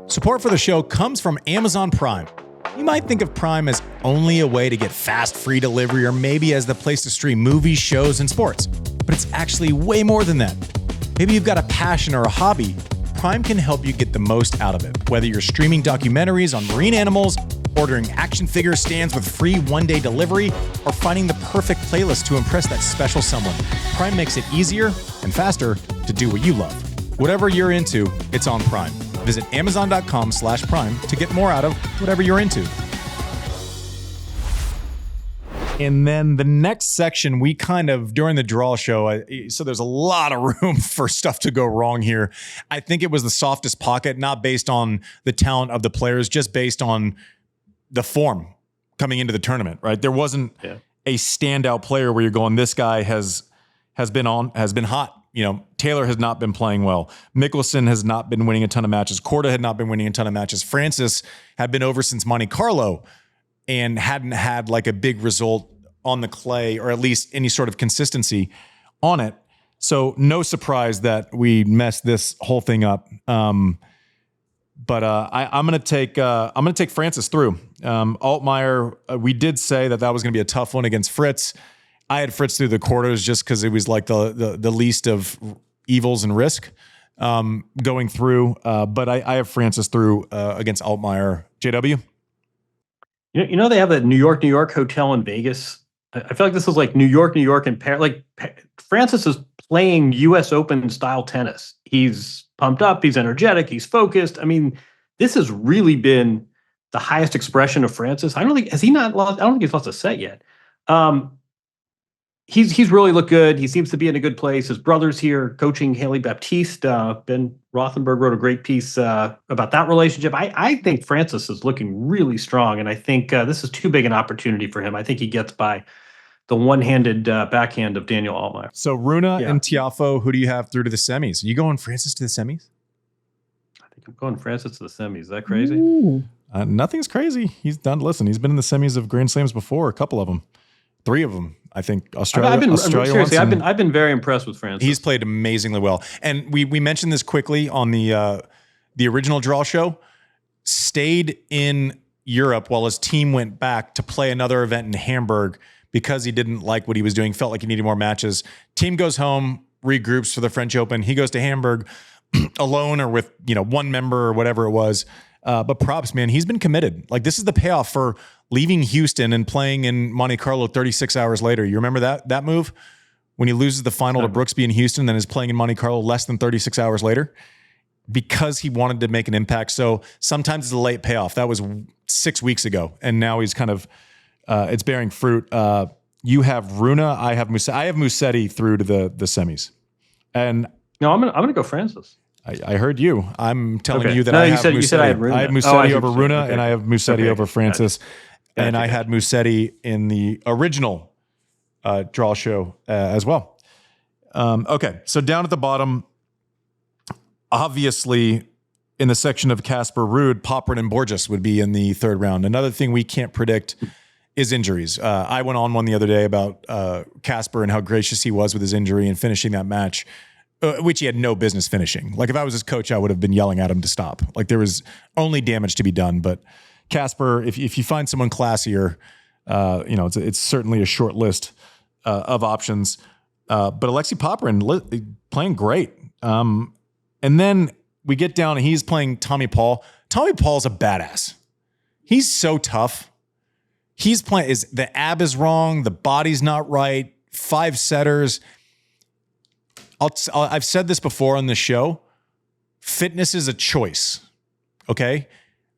Support for the show comes from Amazon Prime. You might think of Prime as only a way to get fast, free delivery, or maybe as the place to stream movies, shows, and sports. But it's actually way more than that. Maybe you've got a passion or a hobby. Prime can help you get the most out of it. Whether you're streaming documentaries on marine animals, ordering action figure stands with free one-day delivery, or finding the perfect playlist to impress that special someone, Prime makes it easier and faster to do what you love. Whatever you're into, it's on Prime. Visit Amazon.com/Prime to get more out of whatever you're into. And then the next section, we kind of, during the draw show, so there's a lot of room for stuff to go wrong here. I think it was the softest pocket, not based on the talent of the players, just based on the form coming into the tournament, right? There wasn't a standout player where you're going, this guy has been hot. You know, Taylor has not been playing well. Mickelson has not been winning a ton of matches. Korda had not been winning a ton of matches. Frances had been over since Monte Carlo and hadn't had like a big result on the clay, or at least any sort of consistency on it. So no surprise that we messed this whole thing up. I'm gonna take Frances through. Altmaier, we did say that was gonna be a tough one against Fritz. I had Fritz through the quarters just because it was like the least of evils and risk going through. But I have Frances through against Altmaier. JW? You know they have a New York hotel in Vegas. I feel like this is like New York, and Paris. Like Frances is playing U.S. Open style tennis. He's pumped up. He's energetic. He's focused. I mean, this has really been the highest expression of Frances. I don't think he's lost a set yet. He's really looked good. He seems to be in a good place. His brother's here coaching Haley Baptiste. Ben Rothenberg wrote a great piece about that relationship. I think Frances is looking really strong, and I think this is too big an opportunity for him. I think he gets by the one-handed backhand of Daniel Altmaier. So Rune and Tiafoe, who do you have through to the semis? Are you going Frances to the semis? I think I'm going Frances to the semis. Is that crazy? Nothing's crazy. He's been in the semis of Grand Slams before, a couple of them. 3 of them, I think. Australia. I've been very impressed with Frances. He's played amazingly well, and we mentioned this quickly on the original draw show. Stayed in Europe while his team went back to play another event in Hamburg because he didn't like what he was doing. Felt like he needed more matches. Team goes home, regroups for the French Open. He goes to Hamburg alone or with one member or whatever it was. But props, man, he's been committed. Like, this is the payoff for leaving Houston and playing in Monte Carlo 36 hours later. You remember that move? When he loses the final to Brooksby in Houston, then is playing in Monte Carlo less than 36 hours later because he wanted to make an impact. So sometimes it's a late payoff. That was 6 weeks ago, and now he's kind of it's bearing fruit. You have Rune. I have Musetti through to the semis. And no, I'm gonna go Frances. I heard you. I'm telling you that I have Musetti. You said I had Rune. I have Musetti over Rune, and I have Musetti over Frances. And I had Musetti in the original draw show as well. Okay, so down at the bottom, obviously, in the section of Casper Ruud, Popyrin and Borges would be in the third round. Another thing we can't predict is injuries. I went on one the other day about Casper and how gracious he was with his injury and finishing that match, which he had no business finishing. Like, if I was his coach, I would have been yelling at him to stop. Like, there was only damage to be done. But Casper, if you find someone classier, it's certainly a short list of options. But Alexei Popyrin playing great. And then we get down and he's playing Tommy Paul. Tommy Paul's a badass. He's so tough. He's playing, the ab is wrong, the body's not right, 5 setters. I've said this before on the show. Fitness is a choice, okay?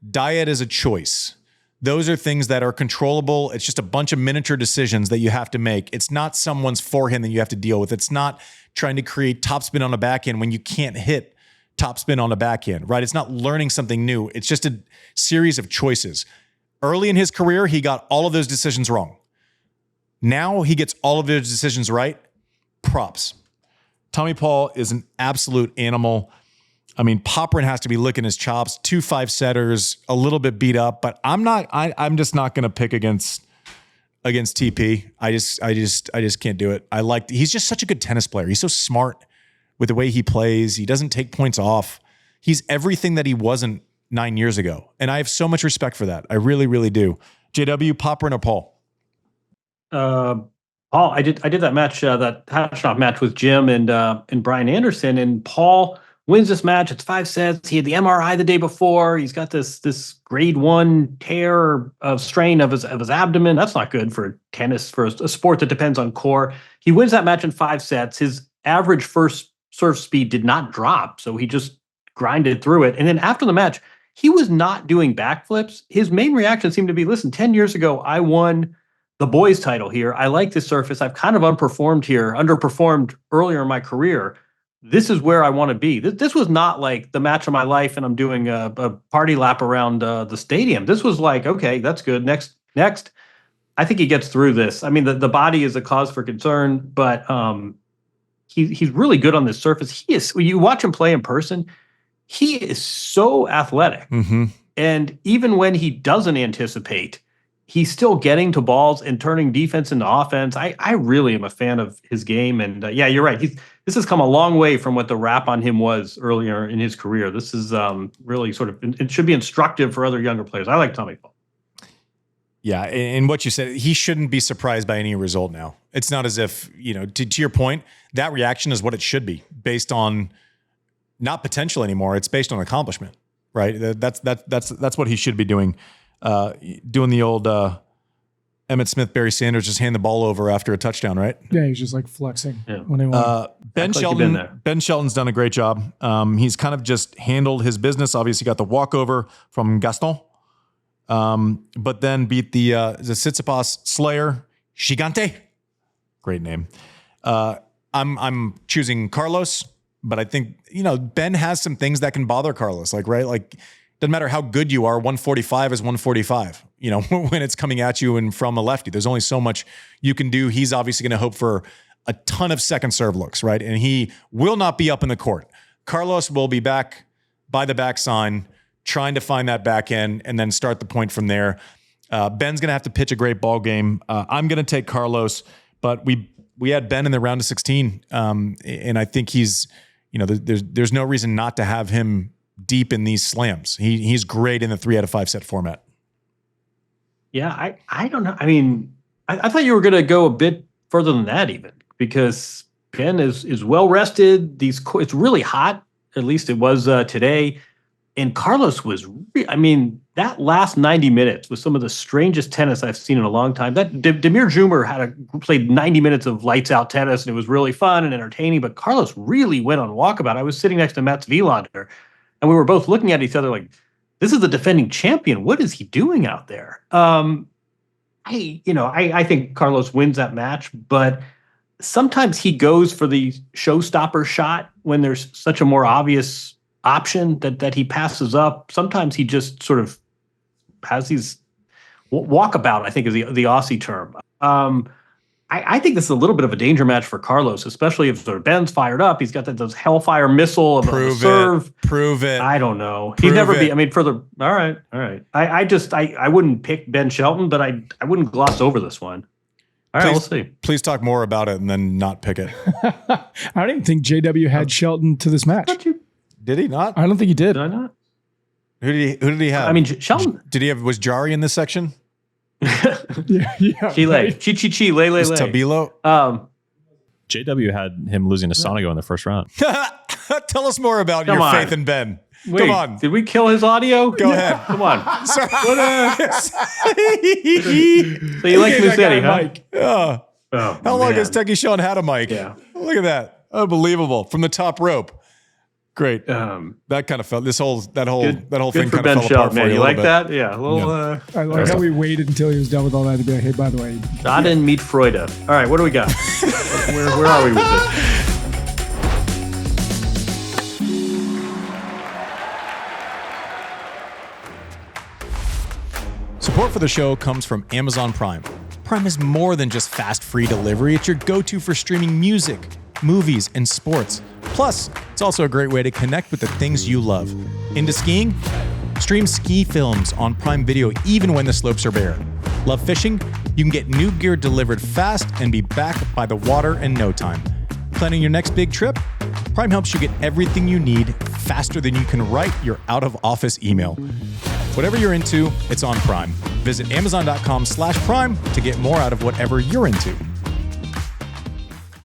Diet is a choice. Those are things that are controllable. It's just a bunch of miniature decisions that you have to make. It's not someone's forehand that you have to deal with. It's not trying to create topspin on a backhand when you can't hit topspin on a backhand, right? It's not learning something new. It's just a series of choices. Early in his career, he got all of those decisions wrong. Now he gets all of those decisions right. Props. Tommy Paul is an absolute animal. I mean, Popyrin has to be licking his chops. 2 5-setters, a little bit beat up, but I'm just not going to pick against TP. I just can't do it. He's just such a good tennis player. He's so smart with the way he plays. He doesn't take points off. He's everything that he wasn't 9 years ago. And I have so much respect for that. I really, really do. JW, Popperin or Paul? Paul, I did that match, that Hasselhoff match with Jim and Brian Anderson, and Paul wins this match. It's 5 sets. He had the MRI the day before. He's got this grade 1 tear of strain of his abdomen. That's not good for tennis, for a sport that depends on core. He wins that match in 5 sets. His average first serve speed did not drop, so he just grinded through it. And then after the match, he was not doing backflips. His main reaction seemed to be, listen, 10 years ago, I won the boys title here. I like this surface. I've kind of underperformed earlier in my career. This is where I want to be. This was not like the match of my life and I'm doing a party lap around the stadium. This was like, okay, that's good. Next. I think he gets through this. I mean, the body is a cause for concern, but he's really good on this surface. When you watch him play in person, he is so athletic. Mm-hmm. And even when he doesn't anticipate, he's still getting to balls and turning defense into offense. I really am a fan of his game. And yeah, you're right. This has come a long way from what the rap on him was earlier in his career. This is really sort of, it should be instructive for other younger players. I like Tommy Paul. Yeah, and what you said, he shouldn't be surprised by any result now. It's not as if, to your point, that reaction is what it should be, based on not potential anymore. It's based on accomplishment, right? That's what he should be doing. Doing the old Emmitt Smith, Barry Sanders, just hand the ball over after a touchdown, right? Yeah, he's just like flexing when he won. Ben Shelton's done a great job. He's kind of just handled his business. Obviously got the walkover from Gaston, but then beat the Tsitsipas Slayer, Gigante. Great name. I'm choosing Carlos, but I think, Ben has some things that can bother Carlos, right? Like, doesn't matter how good you are, 145 is 145, when it's coming at you and from a lefty. There's only so much you can do. He's obviously going to hope for a ton of second serve looks, right? And he will not be up in the court. Carlos will be back by the back sign, trying to find that back end and then start the point from there. Ben's going to have to pitch a great ball game. I'm going to take Carlos, but we had Ben in the round of 16, and I think he's, there's no reason not to have him deep in these slams. He's great in the 3 out of 5 set format. Yeah, I don't know. I mean, I thought you were going to go a bit further than that, even, because Ben is well rested. It's really hot. At least it was today. And Carlos was, that last 90 minutes was some of the strangest tennis I've seen in a long time. That Demir Džumer played 90 minutes of lights out tennis, and it was really fun and entertaining. But Carlos really went on walkabout. I was sitting next to Mats Wilander, and we were both looking at each other like, this is the defending champion. What is he doing out there? I think Carlos wins that match, but sometimes he goes for the showstopper shot when there's such a more obvious option that he passes up. Sometimes he just sort of has these walkabout, I think is the Aussie term. I think this is a little bit of a danger match for Carlos, especially if Ben's fired up. He's got those hellfire missile of a serve. Prove it. I don't know. He'd never be. All right. I wouldn't pick Ben Shelton, but I wouldn't gloss over this one. All right, we'll see. Please talk more about it and then not pick it. I don't even think JW had Shelton to this match. Did he not? I don't think he did. Did I not? Who did he have? I mean, Shelton. Did he have? Was Jari in this section? Yeah. Chile. Chi. Lay. Tabilo. JW had him losing to Sonego in the first round. Tell us more about your faith in Ben. Wait, come on. Did we kill his audio? Go ahead. Come on. So you like Musetti, huh? Mike. How long has Techie Sean had a mic? Yeah. Look at that. Unbelievable. From the top rope. Great. That kind of felt that whole thing kind of fell apart for you. You like that? Yeah. I like how we waited until he was done with all that to be like, hey, by the way. Schaden mit Freude. All right, what do we got? where are we with this? Support for the show comes from Amazon Prime. Prime is more than just fast, free delivery. It's your go-to for streaming music, movies, and sports. Plus, it's also a great way to connect with the things you love. Into skiing? Stream ski films on Prime Video even when the slopes are bare. Love fishing? You can get new gear delivered fast and be back by the water in no time. Planning your next big trip? Prime helps you get everything you need faster than you can write your out-of-office email. Whatever you're into, it's on Prime. Visit Amazon.com/Prime to get more out of whatever you're into.